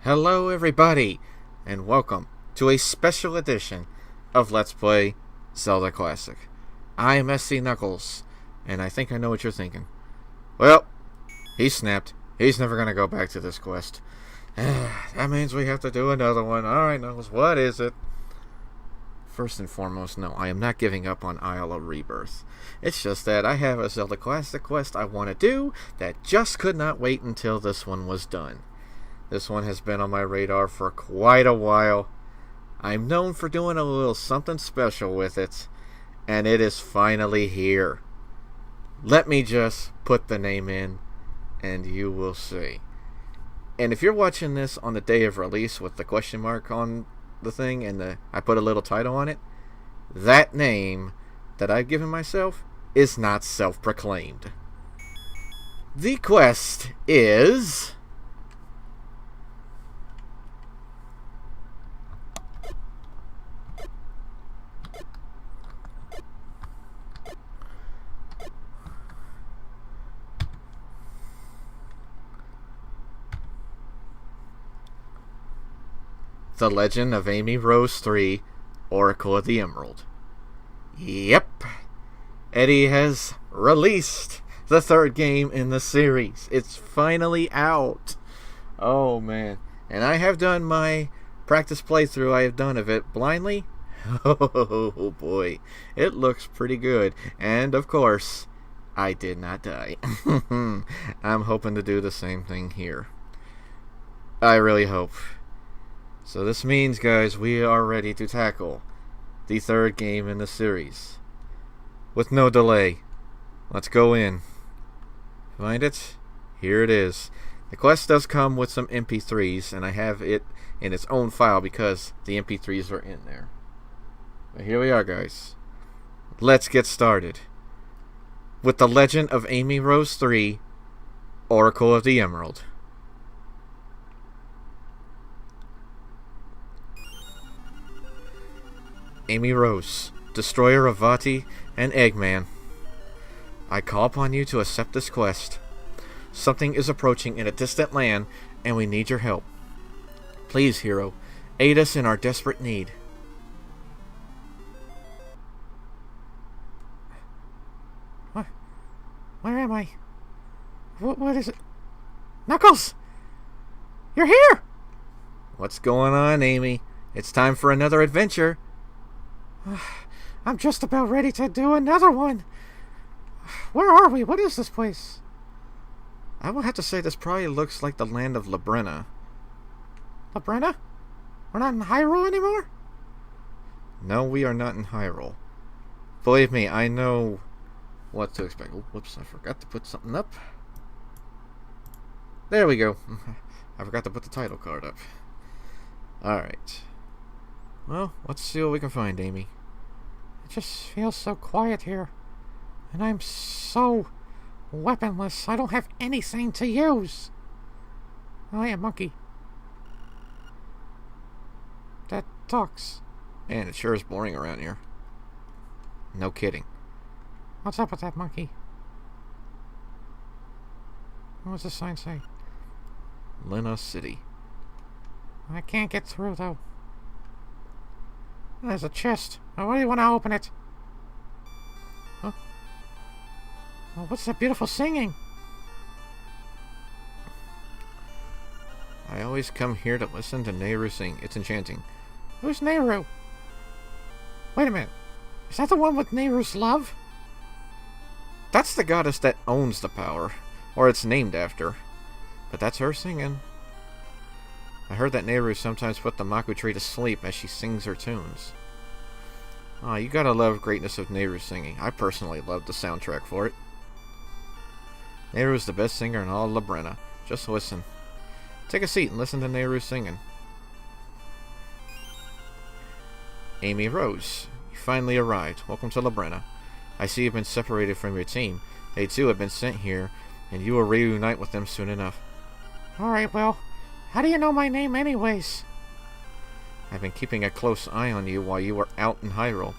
Hello everybody, and welcome to a special edition of Let's Play Zelda Classic. I am SC Knuckles, and I think I know what you're thinking. Well, he snapped. He's never going to go back to this quest. That means we have to do another one. Alright, Knuckles, what is it? First and foremost, no, I am not giving up on Isle of Rebirth. It's just that I have a Zelda Classic quest I want to do that just could not wait until this one was done. This one has been on my radar for quite a while. I'm known for doing a little something special with it, and it is finally here. Let me just put the name in, and you will see. And if you're watching this on the day of release with the question mark on the thing, and I put a little title on it, that name that I've given myself is not self-proclaimed. The quest is The Legend of Amy Rose 3, Oracle of the Emerald. Yep, Eddie has released the third game in the series. It's finally out. Oh man. And I have done my practice playthrough I have done of it blindly. Oh boy, it looks pretty good. And of course, I did not die. I'm hoping to do the same thing here. I really hope. So this means, guys, we are ready to tackle the third game in the series. With no delay, let's go in. Find it? Here it is. The quest does come with some MP3s, and I have it in its own file because the MP3s are in there. But here we are, guys. Let's get started with The Legend of Amy Rose 3, Oracle of the Emerald. Amy Rose, destroyer of Vati and Eggman. I call upon you to accept this quest. Something is approaching in a distant land, and we need your help. Please, hero, aid us in our desperate need. What? Where am I? What is it? Knuckles! You're here! What's going on, Amy? It's time for another adventure. I'm just about ready to do another one. Where are we? What is this place? I will have to say this probably looks like the land of Labrena. Labrena? We're not in Hyrule anymore? No, we are not in Hyrule. Believe me, I know what to expect. Oh, whoops, I forgot to put something up. There we go. I forgot to put the title card up. Alright. Well, let's see what we can find, Amy. It just feels so quiet here. And I'm so weaponless. I don't have anything to use. Oh, yeah, monkey. That talks. Man, it sure is boring around here. No kidding. What's up with that monkey? What does the sign say? Lena City. I can't get through, though. There's a chest. Why do you want to open it? Huh? Oh, what's that beautiful singing? I always come here to listen to Nehru sing. It's enchanting. Who's Nehru? Wait a minute. Is that the one with Nehru's love? That's the goddess that owns the power. Or it's named after. But that's her singing. I heard that Nehru sometimes put the Maku tree to sleep as she sings her tunes. Ah, you gotta love greatness of Nehru singing. I personally love the soundtrack for it. Nehru is the best singer in all of Labrena. Just listen. Take a seat and listen to Nehru singing. Amy Rose, you finally arrived. Welcome to Labrena. I see you've been separated from your team. They too have been sent here, and you will reunite with them soon enough. Alright, well, how do you know my name anyways? I've been keeping a close eye on you while you were out in Hyrule.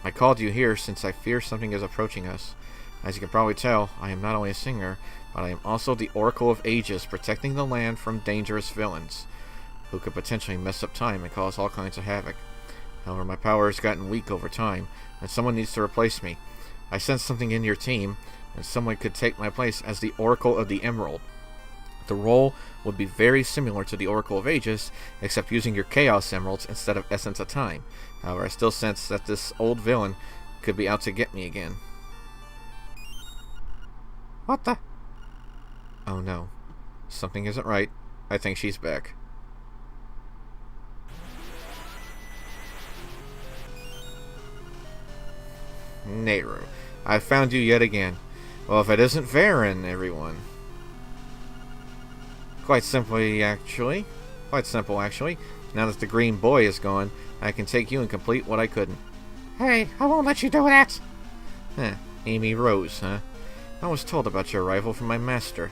I called you here since I fear something is approaching us. As you can probably tell, I am not only a singer, but I am also the Oracle of Ages, protecting the land from dangerous villains. who could potentially mess up time and cause all kinds of havoc. However, my power has gotten weak over time, and someone needs to replace me. I sense something in your team, and someone could take my place as the Oracle of the Emerald. The role would be very similar to the Oracle of Ages, except using your Chaos Emeralds instead of Essence of Time. However, I still sense that this old villain could be out to get me again. What the? Oh no. Something isn't right. I think she's back. Nehru, I found you yet again. Well, if it isn't Varen, everyone. Quite simple, actually. Now that the green boy is gone, I can take you and complete what I couldn't. Hey, I won't let you do that! Amy Rose, huh? I was told about your arrival from my master.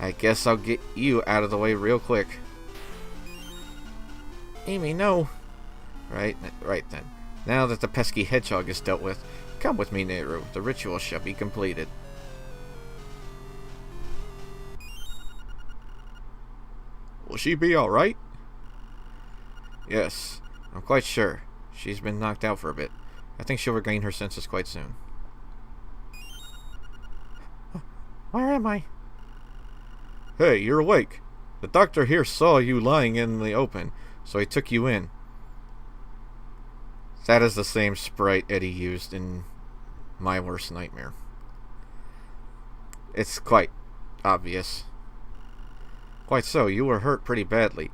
I guess I'll get you out of the way real quick. Amy, no! Right then. Now that the pesky hedgehog is dealt with, come with me, Nehru. The ritual shall be completed. Will she be alright? Yes, I'm quite sure. She's been knocked out for a bit. I think she'll regain her senses quite soon. Where am I? Hey, you're awake. The doctor here saw you lying in the open, so he took you in. That is the same sprite Eddie used in My Worst Nightmare. It's quite obvious. Quite so, you were hurt pretty badly,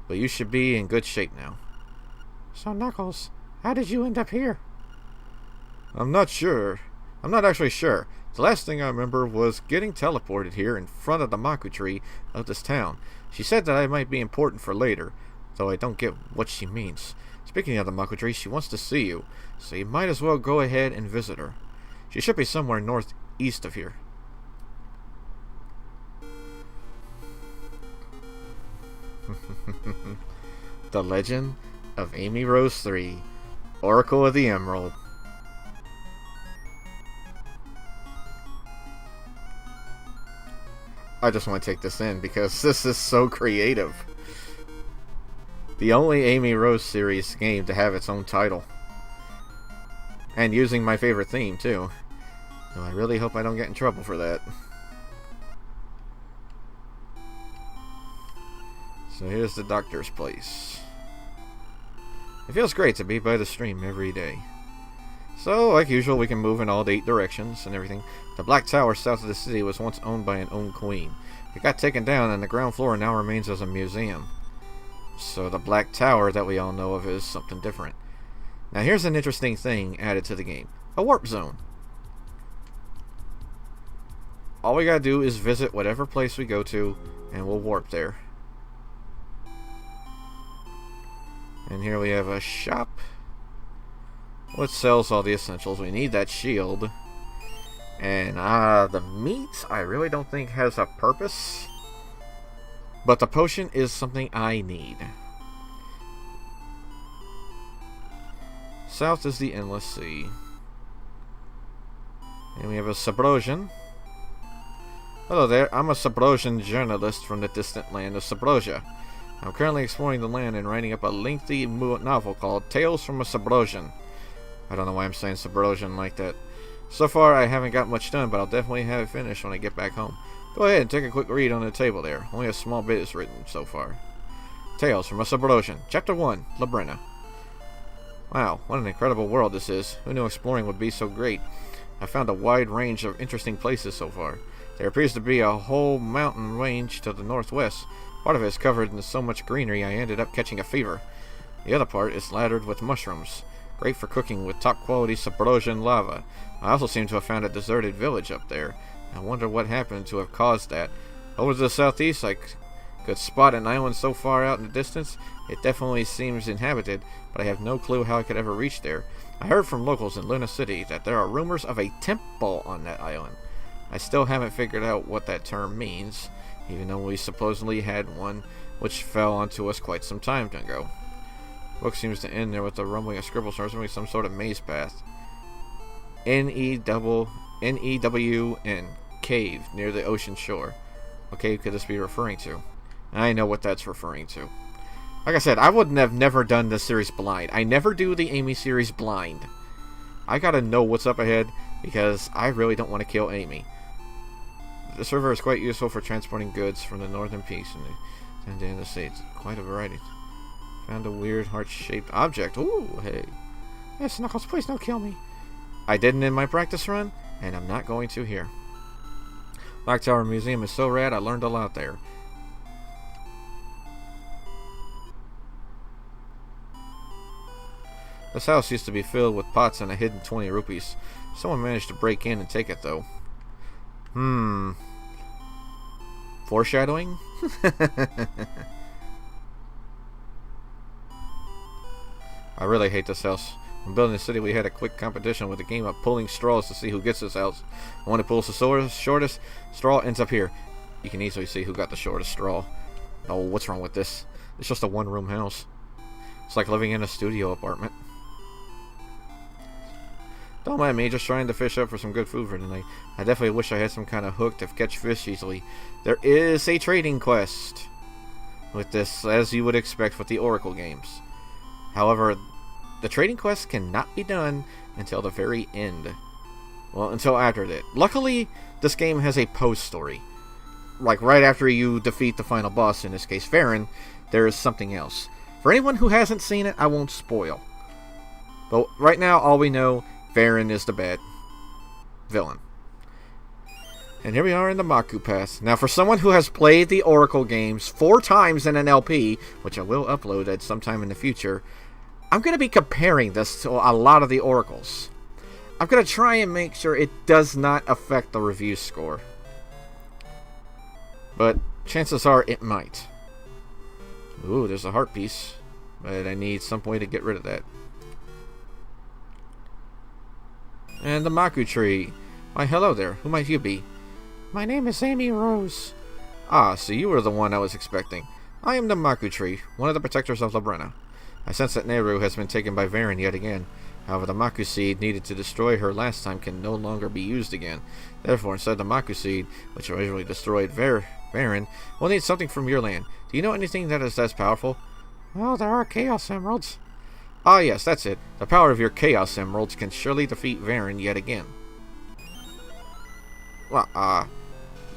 but you should be in good shape now. So, Knuckles, how did you end up here? I'm not actually sure. The last thing I remember was getting teleported here in front of the Maku tree of this town. She said that I might be important for later, though I don't get what she means. Speaking of the Maku tree, she wants to see you, so you might as well go ahead and visit her. She should be somewhere northeast of here. The Legend of Amy Rose 3, Oracle of the Emerald. I just want to take this in because this is so creative. The only Amy Rose series game to have its own title. And using my favorite theme, too. Though I really hope I don't get in trouble for that. So here's the doctor's place. It feels great to be by the stream every day. So, like usual, we can move in all 8 directions and everything. The Black Tower south of the city was once owned by an own queen. It got taken down and the ground floor now remains as a museum. So the Black Tower that we all know of is something different. Now here's an interesting thing added to the game. A warp zone. All we gotta do is visit whatever place we go to and we'll warp there. And here we have a shop which sells all the essentials. We need that shield. And the meat I really don't think has a purpose. But the potion is something I need. South is the Endless Sea. And we have a Sabrosian. Hello there, I'm a Sabrosian journalist from the distant land of Sabrosia. I'm currently exploring the land and writing up a lengthy novel called Tales from a Sabrosian. I don't know why I'm saying Sabrosian like that. So far, I haven't got much done, but I'll definitely have it finished when I get back home. Go ahead and take a quick read on the table there. Only a small bit is written so far. Tales from a Sabrosian, Chapter 1, Labrina. Wow, what an incredible world this is. Who knew exploring would be so great? I found a wide range of interesting places so far. There appears to be a whole mountain range to the northwest. Part of it is covered in so much greenery I ended up catching a fever. The other part is laddered with mushrooms. Great for cooking with top quality Sabrosian lava. I also seem to have found a deserted village up there. I wonder what happened to have caused that. Over to the southeast, I could spot an island so far out in the distance. It definitely seems inhabited, but I have no clue how I could ever reach there. I heard from locals in Luna City that there are rumors of a temple on that island. I still haven't figured out what that term means, even though we supposedly had one which fell onto us quite some time ago. Book seems to end there with the rumbling of scribbles resembling some sort of maze path. N-E-W-N, cave, near the ocean shore. What cave could this be referring to? I know what that's referring to. Like I said, I wouldn't have never done this series blind. I never do the Amy series blind. I gotta know what's up ahead, because I really don't want to kill Amy. This river is quite useful for transporting goods from the northern peaks and to the states. Quite a variety. Found a weird heart-shaped object. Ooh, hey. Yes, Knuckles, please don't kill me. I didn't in my practice run, and I'm not going to here. Black Tower Museum is so rad, I learned a lot there. This house used to be filled with pots and a hidden 20 rupees. Someone managed to break in and take it, though. Foreshadowing? I really hate this house. When building the city, we had a quick competition with a game of pulling straws to see who gets this house. The one who pulls the shortest straw ends up here. You can easily see who got the shortest straw. Oh, what's wrong with this? It's just a one-room house. It's like living in a studio apartment. Don't mind me, just trying to fish up for some good food for tonight. I definitely wish I had some kind of hook to catch fish easily. There is a trading quest with this, as you would expect with the Oracle games. However, the trading quest cannot be done until the very end. Well, until after that. Luckily, this game has a post-story. Like, right after you defeat the final boss, in this case, Farron, there is something else. For anyone who hasn't seen it, I won't spoil. But right now, all we know, Farron is the bad villain. And here we are in the Maku Pass. Now, for someone who has played the Oracle games 4 times in an LP, which I will upload at some time in the future, I'm going to be comparing this to a lot of the Oracles. I'm going to try and make sure it does not affect the review score. But chances are it might. Ooh, there's a heart piece. But I need some way to get rid of that. And the Maku tree. Why, hello there. Who might you be? My name is Amy Rose. Ah, so you were the one I was expecting. I am the Maku tree, one of the protectors of Labrena. I sense that Nehru has been taken by Varen yet again. However, the Maku seed needed to destroy her last time can no longer be used again. Therefore, instead the Maku seed, which originally destroyed Varen, will need something from your land. Do you know anything that is as powerful? Well, there are Chaos Emeralds. Ah, yes, that's it. The power of your Chaos Emeralds can surely defeat Varen yet again. Well,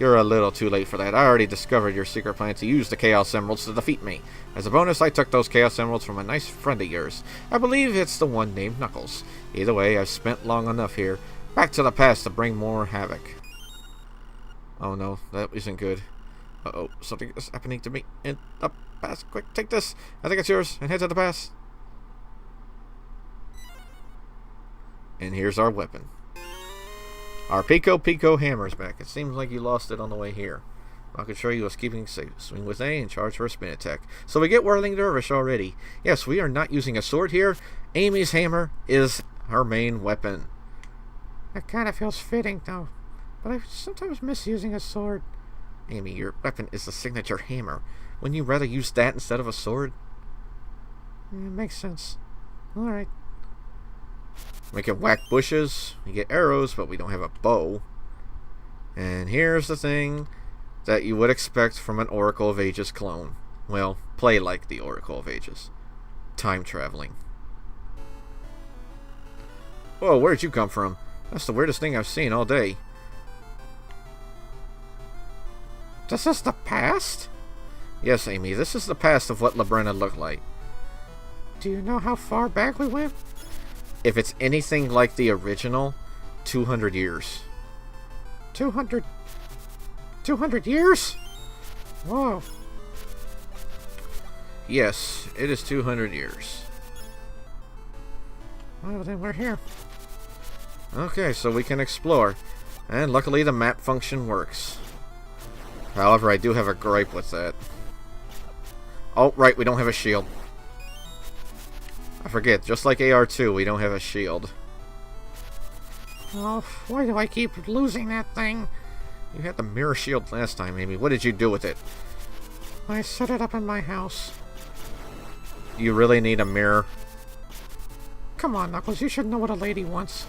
you're a little too late for that. I already discovered your secret plan to use the Chaos Emeralds to defeat me. As a bonus, I took those Chaos Emeralds from a nice friend of yours. I believe it's the one named Knuckles. Either way, I've spent long enough here. Back to the past to bring more havoc. Oh no, that isn't good. Uh-oh, something is happening to me in the past. Quick, take this. I think it's yours. And head to the past. And here's our weapon. Our Pico hammer's back. It seems like you lost it on the way here. I could show you was keeping safe. Swing with A and charge for a spin attack. So we get Whirling Dervish already. Yes, we are not using a sword here. Amy's hammer is her main weapon. It kind of feels fitting, though. But I sometimes miss using a sword. Amy, your weapon is a signature hammer. Wouldn't you rather use that instead of a sword? It makes sense. Alright. We can whack bushes. We get arrows, but we don't have a bow. And here's the thing that you would expect from an Oracle of Ages clone. Well, play like the Oracle of Ages. Time traveling. Whoa, where'd you come from? That's the weirdest thing I've seen all day. This is the past? Yes, Amy, this is the past of what Labrena looked like. Do you know how far back we went? If it's anything like the original, 200 years. 200 years? Whoa. Yes, it is 200 years. Well, then we're here. Okay, so we can explore. And luckily the map function works. However, I do have a gripe with that. Oh, right, we don't have a shield. I forget, just like AR2, we don't have a shield. Oh, why do I keep losing that thing? You had the mirror shield last time, Amy. What did you do with it? I set it up in my house. You really need a mirror? Come on, Knuckles, you should know what a lady wants.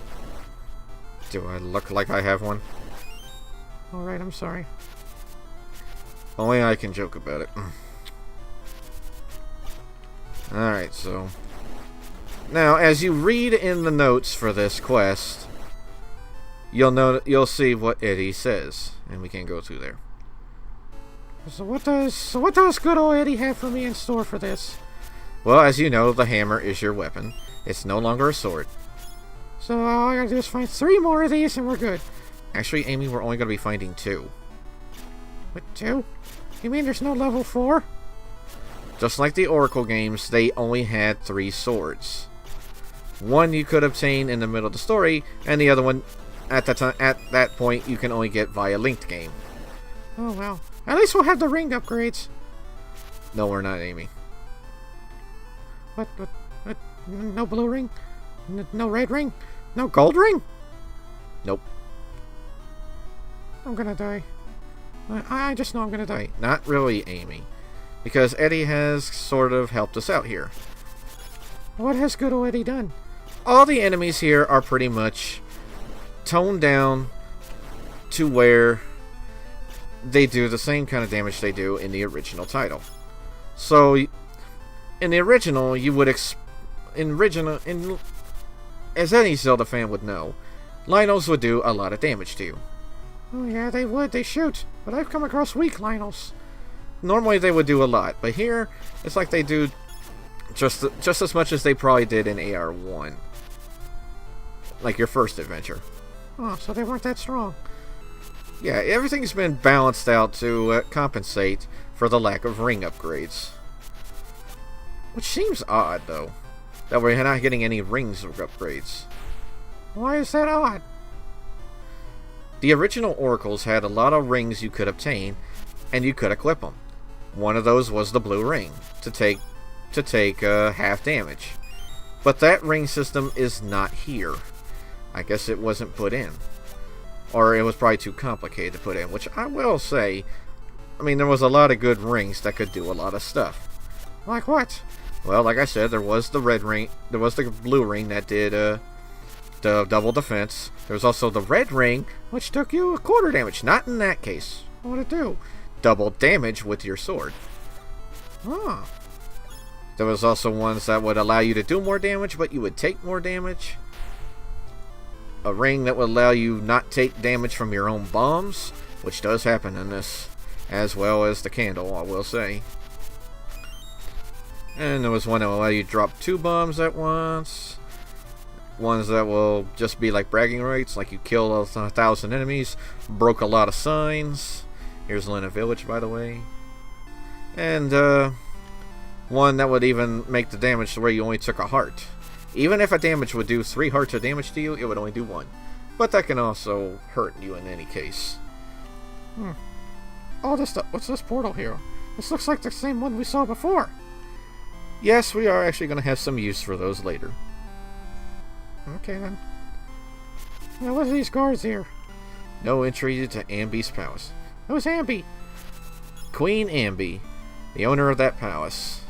Do I look like I have one? Alright, I'm sorry. Only I can joke about it. Alright, so... Now, as you read in the notes for this quest, you'll see what Eddie says. And we can't go through there. So what does good old Eddie have for me in store for this? Well, as you know, the hammer is your weapon. It's no longer a sword. So all I gotta do is find 3 more of these and we're good. Actually, Amy, we're only going to be finding 2. What, 2? You mean there's no level 4? Just like the Oracle games, they only had 3 swords. One you could obtain in the middle of the story, and the other one, at that point, you can only get via linked game. Oh well. At least we'll have the ring upgrades. No, we're not, Amy. What? No blue ring? No red ring? No gold ring? Nope. I'm gonna die. I just know I'm gonna die. Wait, not really, Amy. Because Eddie has sort of helped us out here. What has good old Eddie done? All the enemies here are pretty much toned down to where they do the same kind of damage they do in the original title. So, in the original, you would as any Zelda fan would know, Lynels would do a lot of damage to you. Oh yeah, they would. They shoot. But I've come across weak Lynels. Normally they would do a lot, but here, it's like they do just as much as they probably did in AR1. Like your first adventure. Oh, so they weren't that strong. Yeah, everything's been balanced out to compensate for the lack of ring upgrades. Which seems odd, though, that we're not getting any rings upgrades. Why is that odd? The original Oracles had a lot of rings you could obtain, and you could equip them. One of those was the blue ring, to take half damage. But that ring system is not here. I guess it wasn't put in. Or it was probably too complicated to put in, which I will say, I mean, there was a lot of good rings that could do a lot of stuff. Like what? Well, like I said, there was the red ring, there was the blue ring that did the double defense. There was also the red ring, which took you a quarter damage. Not in that case. What would it do? Double damage with your sword. Oh. There was also ones that would allow you to do more damage, but you would take more damage. A ring that would allow you not take damage from your own bombs, which does happen in this, as well as the candle, I will say. And there was one that will allow you to drop 2 bombs at once. Ones that will just be like bragging rights, like you kill 1,000 enemies, broke a lot of signs. Here's Lena Village, by the way. And one that would even make the damage to where you only took a heart. Even if a damage would do 3 hearts of damage to you, it would only do 1. But that can also hurt you in any case. Oh, what's this portal here? This looks like the same one we saw before. Yes, we are actually going to have some use for those later. Okay, then. Now, what are these guards here? No entry to Ambi's palace. Who's Ambi? Queen Ambi, the owner of that palace.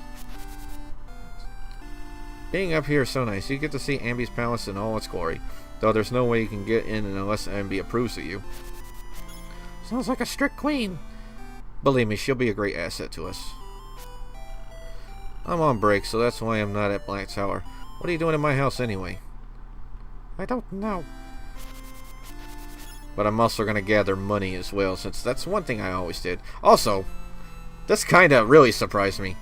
Being up here is so nice. You get to see Ambi's palace in all its glory. Though there's no way you can get in unless Ambi approves of you. Sounds like a strict queen. Believe me, she'll be a great asset to us. I'm on break, so that's why I'm not at Black Tower. What are you doing in my house anyway? I don't know. But I'm also going to gather money as well, since that's one thing I always did. Also, this kind of really surprised me.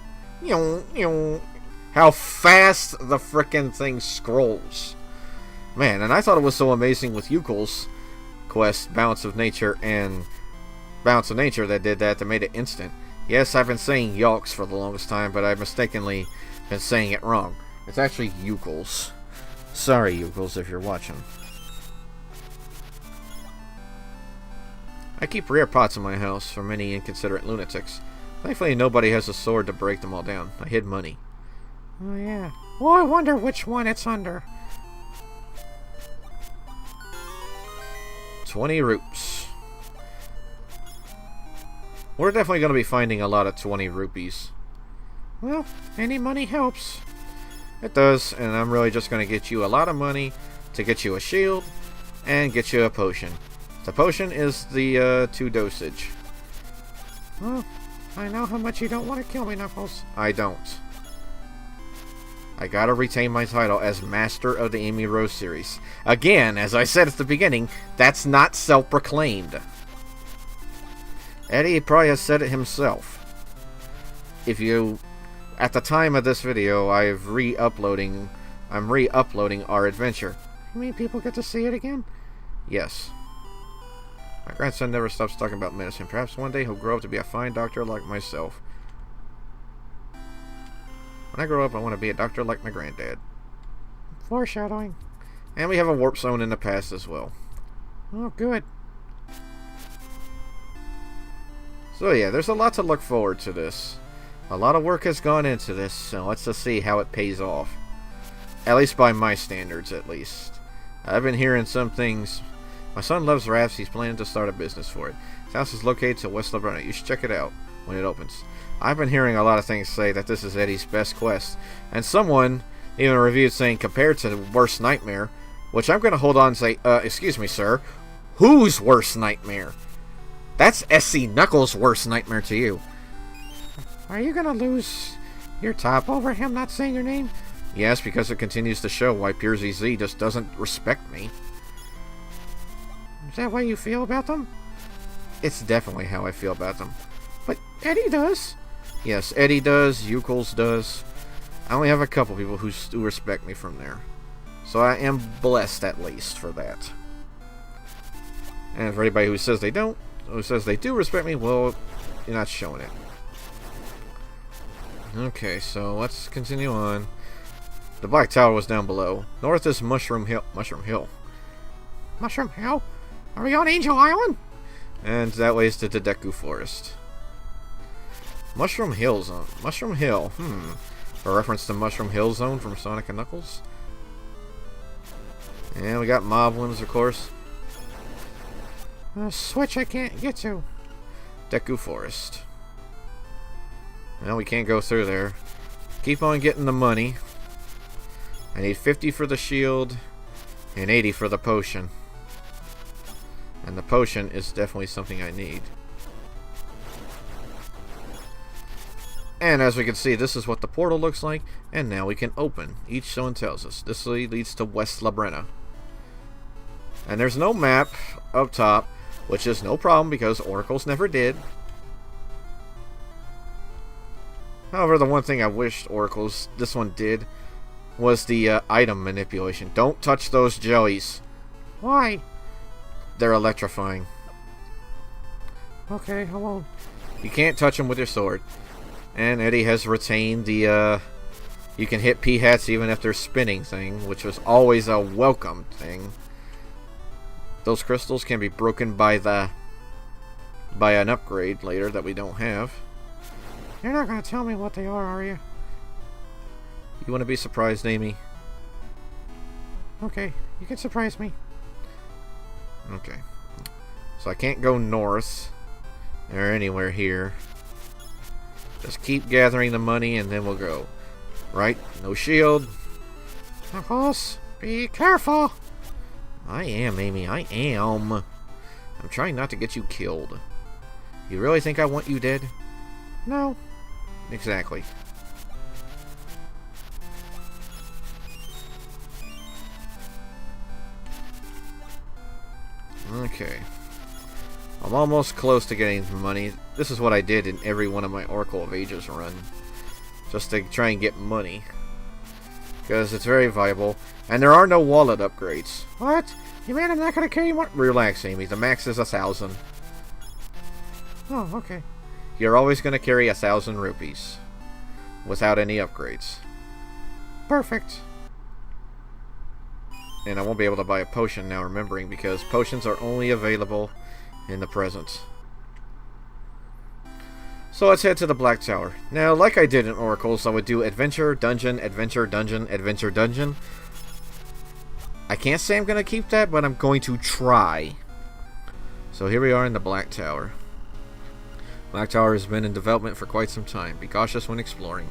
How fast the frickin' thing scrolls. Man, and I thought it was so amazing with Yukul's quest, Balance of Nature, and Balance of Nature that did that made it instant. Yes, I've been saying Yalks for the longest time, but I've mistakenly been saying it wrong. It's actually Yukul's. Sorry, Yukul's, if you're watching. I keep rare pots in my house for many inconsiderate lunatics. Thankfully, nobody has a sword to break them all down. I hid money. Oh, yeah. Well, I wonder which one it's under. 20 rupees. We're definitely going to be finding a lot of 20 rupees. Well, any money helps. It does, and I'm really just going to get you a lot of money to get you a shield and get you a potion. The potion is the 2 dosage. Well, I know how much you don't want to kill me, Knuckles. I don't. I gotta retain my title as Master of the Amy Rose series. Again, as I said at the beginning, that's not self-proclaimed. Eddie probably has said it himself. If you... At the time of this video, I'm re-uploading our adventure. You mean people get to see it again? Yes. My grandson never stops talking about medicine. Perhaps one day he'll grow up to be a fine doctor like myself. When I grow up, I want to be a doctor like my granddad. Foreshadowing. And we have a warp zone in the past as well. Oh, good. So yeah, there's a lot to look forward to this. A lot of work has gone into this, so let's just see how it pays off. At least by my standards, at least. I've been hearing some things. My son loves rafts. He's planning to start a business for it. His house is located to West Labrana. You should check it out when it opens. I've been hearing a lot of things say that this is Eddie's best quest. And someone even reviewed saying compared to the Worst Nightmare, which I'm going to hold on and say, excuse me, sir, whose Worst Nightmare? That's SC Knuckles' Worst Nightmare to you. Are you gonna lose your top over him not saying your name? Yes, because it continues to show why Pure ZZ just doesn't respect me. Is that how you feel about them? It's definitely how I feel about them. But Eddie does. Yes, Eddie does, Yukols does. I only have a couple people who respect me from there. So I am blessed at least for that. And for anybody who says they don't, who says they do respect me, well, you're not showing it. Okay, so let's continue on. The Black Tower was down below. North is Mushroom Hill. Mushroom Hill. Mushroom Hill? Are we on Angel Island? And that way is to the Deku Forest. Mushroom Hill Zone. Mushroom Hill. A reference to Mushroom Hill Zone from Sonic and Knuckles. And we got Moblins, of course. A switch I can't get to. Deku Forest. Well, we can't go through there. Keep on getting the money. I need 50 for the shield and 80 for the potion. And the potion is definitely something I need. And as we can see, this is what the portal looks like. And now we can open. Each zone tells us. This leads to West Labrana. And there's no map up top, which is no problem because Oracles never did. However, the one thing I wished Oracles, this one did, was the item manipulation. Don't touch those jellies. Why? They're electrifying. Okay, I won't. You can't touch them with your sword. And Eddie has retained the, you can hit P-hats even if they're spinning thing, which was always a welcome thing. Those crystals can be broken by an upgrade later that we don't have. You're not going to tell me what they are you? You want to be surprised, Amy? Okay, you can surprise me. Okay. So I can't go north or anywhere here. Just keep gathering the money and then we'll go. Right? No shield. Knuckles, be careful. I am, Amy. I am. I'm trying not to get you killed. You really think I want you dead? No. Exactly. Okay. I'm almost close to getting the money. This is what I did in every one of my Oracle of Ages run. Just to try and get money. Because it's very viable. And there are no wallet upgrades. What? You mean I'm not going to carry more? Relax, Amy. The max is 1,000. Oh, okay. You're always going to carry 1,000 rupees. Without any upgrades. Perfect. And I won't be able to buy a potion now, remembering, because potions are only available in the present. So let's head to the Black Tower. Now, like I did in Oracles, I would do Adventure, Dungeon, Adventure, Dungeon, Adventure, Dungeon. I can't say I'm going to keep that, but I'm going to try. So here we are in the Black Tower. Black Tower has been in development for quite some time. Be cautious when exploring.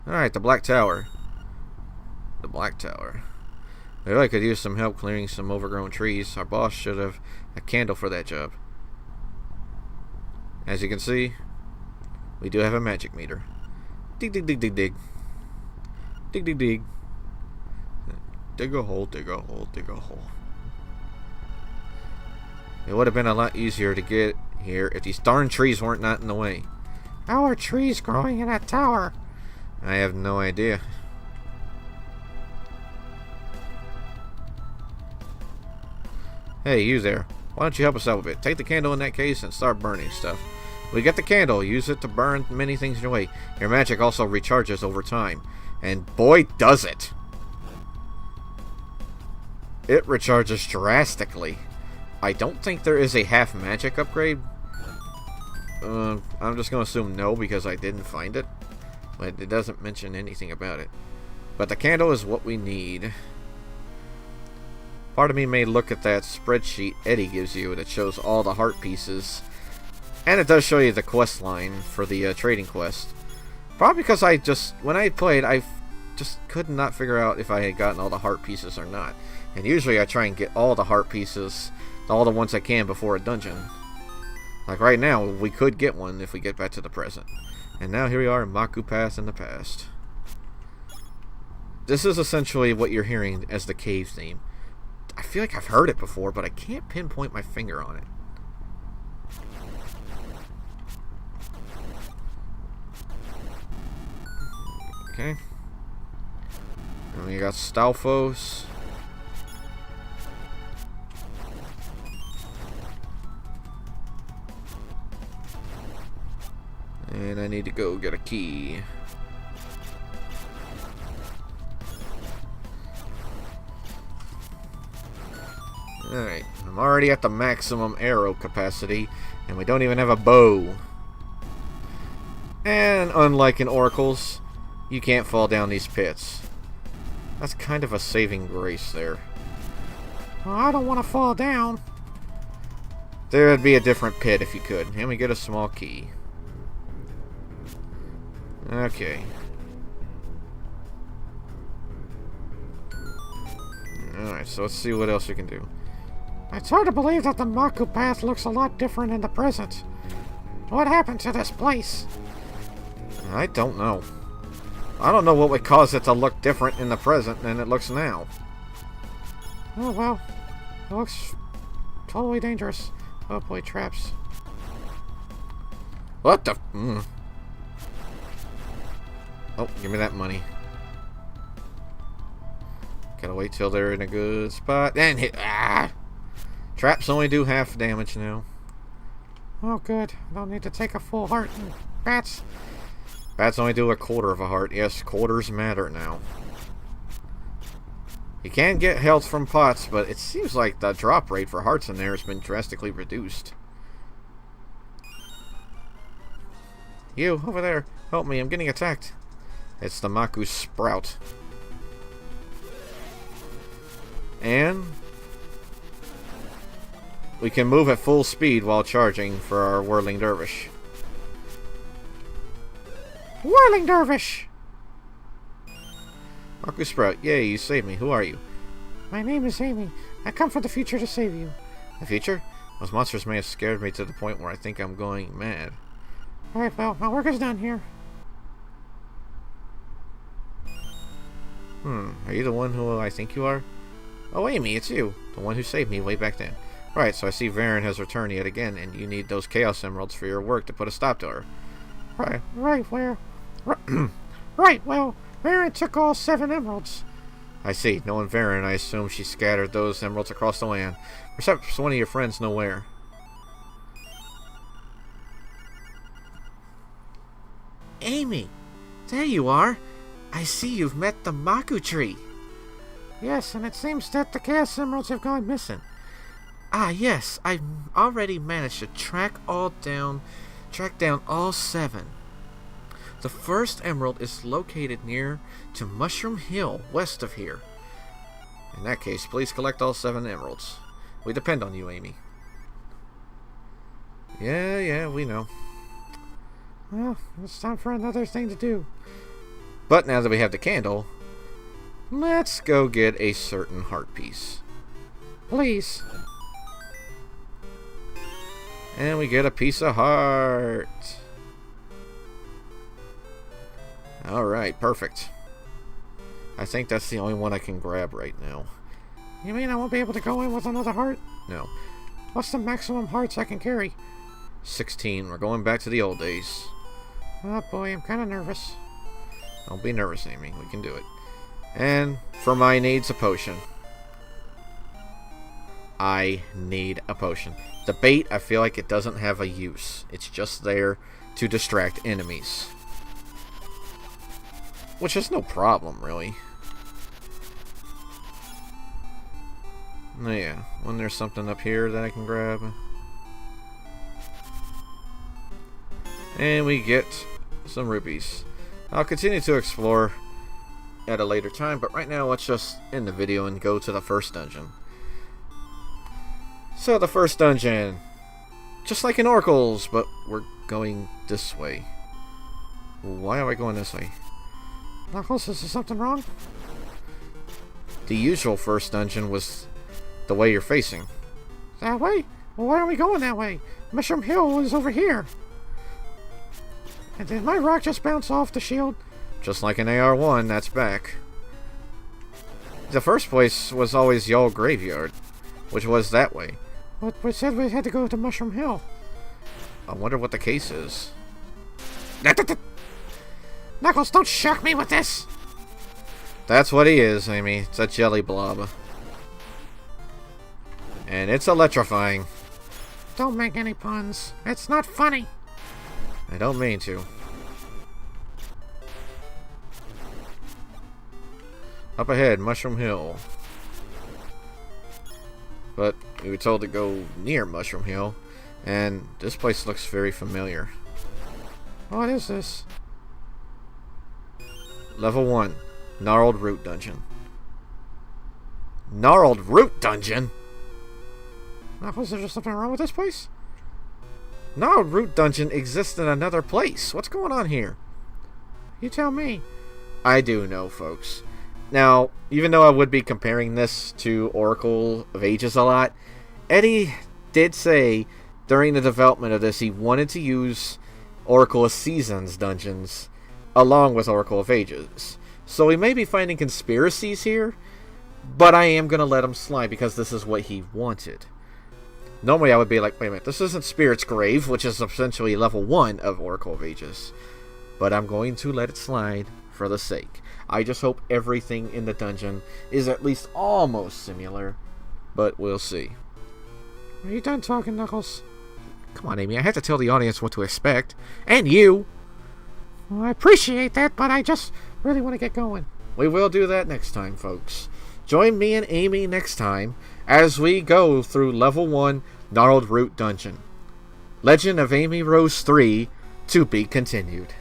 Alright, the Black Tower. The Black Tower. I really could use some help clearing some overgrown trees. Our boss should have a candle for that job. As you can see, we do have a magic meter. Dig, dig, dig, dig, dig. Dig, dig, dig. Dig a hole, dig a hole, dig a hole. It would have been a lot easier to get here if these darn trees weren't not in the way. How are trees growing in that tower? I have no idea. Hey, you there. Why don't you help us out a bit? Take the candle in that case and start burning stuff. We get the candle. Use it to burn many things in your way. Your magic also recharges over time. And boy, does it. It recharges drastically. I don't think there is a half magic upgrade. I'm just going to assume no because I didn't find it. But it doesn't mention anything about it. But the candle is what we need. Part of me may look at that spreadsheet Eddie gives you that shows all the heart pieces. And it does show you the quest line for the trading quest. Probably because when I played, I just could not figure out if I had gotten all the heart pieces or not. And usually I try and get all the heart pieces, all the ones I can before a dungeon. Like right now, we could get one if we get back to the present. And now here we are in Maku Pass in the past. This is essentially what you're hearing as the cave theme. I feel like I've heard it before, but I can't pinpoint my finger on it. Okay. And we got Stalfos. And I need to go get a key. Alright, I'm already at the maximum arrow capacity, and we don't even have a bow. And unlike in Oracles, you can't fall down these pits. That's kind of a saving grace there. Well, I don't want to fall down. There would be a different pit if you could. And we get a small key. Okay. Alright, so let's see what else we can do. It's hard to believe that the Maku path looks a lot different in the present. What happened to this place? I don't know. I don't know what would cause it to look different in the present than it looks now. Oh well. It looks totally dangerous. Oh boy, traps. What the... Oh, give me that money. Gotta wait till they're in a good spot. And hit... Ah! Traps only do half damage now. Oh good. I don't need to take a full heart. And bats. Bats only do a quarter of a heart. Yes, quarters matter now. You can get health from pots, but it seems like the drop rate for hearts in there has been drastically reduced. You, over there. Help me, I'm getting attacked. It's the Maku Sprout. And we can move at full speed while charging for our Whirling Dervish. Whirling Dervish! Maku Sprout, yay, you saved me. Who are you? My name is Amy. I come from the future to save you. The future? Those monsters may have scared me to the point where I think I'm going mad. Alright, well, my work is done here. Are you the one who I think you are? Oh, Amy, it's you. The one who saved me way back then. Right, so I see Varen has returned yet again, and you need those Chaos Emeralds for your work to put a stop to her. Right, well, Varen took all 7 emeralds. I see. Knowing Varen, I assume she scattered those emeralds across the land. Perhaps one of your friends know where. Amy! There you are! I see you've met the Maku tree. Yes, and it seems that the Chaos Emeralds have gone missing. Ah, yes. I've already managed to track down all 7. The first emerald is located near to Mushroom Hill, west of here. In that case, please collect all 7 emeralds. We depend on you, Amy. Yeah, we know. Well, it's time for another thing to do. But now that we have the candle, let's go get a certain heart piece. Please. And we get a piece of heart. Alright, perfect. I think that's the only one I can grab right now. You mean I won't be able to go in with another heart? No. What's the maximum hearts I can carry? 16. We're going back to the old days. Oh boy, I'm kind of nervous. Don't be nervous, Amy. We can do it. And for my needs, a potion. I need a potion. The bait, I feel like it doesn't have a use. It's just there to distract enemies. Which is no problem, really. Yeah, when there's something up here that I can grab. And we get some rupees. I'll continue to explore at a later time, but right now let's just end the video and go to the first dungeon. So the first dungeon, just like in Oracle's, but we're going this way. Why are we going this way? Knuckles, is there something wrong? The usual first dungeon was the way you're facing. That way? Well, why are we going that way? Mushroom Hill is over here. And did my rock just bounce off the shield? Just like in AR1, that's back. The first place was always the old graveyard, which was that way. But we said we had to go to Mushroom Hill. I wonder what the case is. Knuckles, don't shock me with this! That's what he is, Amy. It's a jelly blob. And it's electrifying. Don't make any puns. It's not funny. I don't mean to. Up ahead, Mushroom Hill. But we were told to go near Mushroom Hill, and this place looks very familiar. What is this? Level 1, Gnarled Root Dungeon. Gnarled Root Dungeon? Knuckles, is there something wrong with this place? Gnarled Root Dungeon exists in another place. What's going on here? You tell me. I do know, folks. Now, even though I would be comparing this to Oracle of Ages a lot, Eddy did say during the development of this he wanted to use Oracle of Seasons dungeons along with Oracle of Ages. So we may be finding conspiracies here, but I am going to let him slide because this is what he wanted. Normally I would be like, wait a minute, this isn't Spirit's Grave, which is essentially level 1 of Oracle of Ages. But I'm going to let it slide for the sake. I just hope everything in the dungeon is at least almost similar, but we'll see. Are you done talking, Knuckles? Come on, Amy, I have to tell the audience what to expect. And you! Well, I appreciate that, but I just really want to get going. We will do that next time, folks. Join me and Amy next time as we go through level 1 Gnarled Root Dungeon. Legend of Amy Rose 3 to be continued.